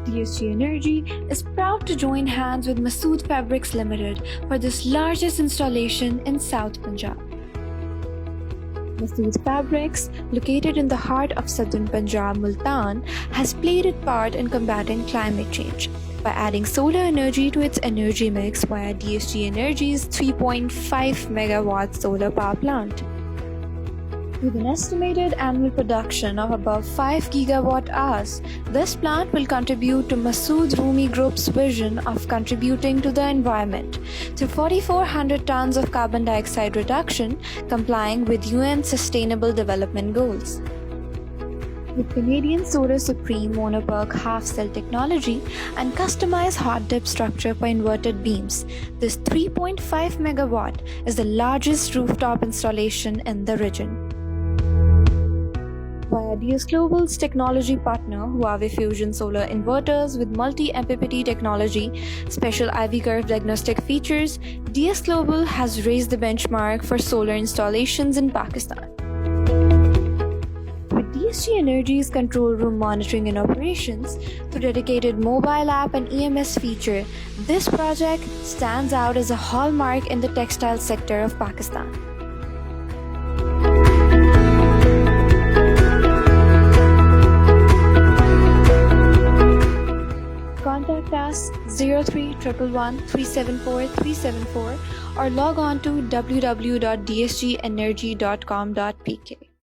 DSG Energy is proud to join hands with Masood Fabrics Limited for this largest installation in South Punjab. Masood Fabrics, located in the heart of southern Punjab, Multan, has played its part in combating climate change by adding solar energy to its energy mix via DSG Energy's 3.5 megawatt solar power plant. With an estimated annual production of above 5 gigawatt hours, this plant will contribute to Masood Rumi Group's vision of contributing to the environment through 4,400 tons of carbon dioxide reduction, complying with UN Sustainable Development Goals. With Canadian Solar Supreme monoperk half-cell technology and customized hot dip structure for inverted beams, this 3.5 megawatt is the largest rooftop installation in the region. Via DS Global's technology partner, Huawei Fusion Solar Inverters with multi-MPPT technology, special IV curve diagnostic features, DS Global has raised the benchmark for solar installations in Pakistan. With DSG Energy's control room monitoring and operations through dedicated mobile app and EMS feature, this project stands out as a hallmark in the textile sector of Pakistan. Contact us 0311 374 374 or log on to www.dsgenergy.com.pk.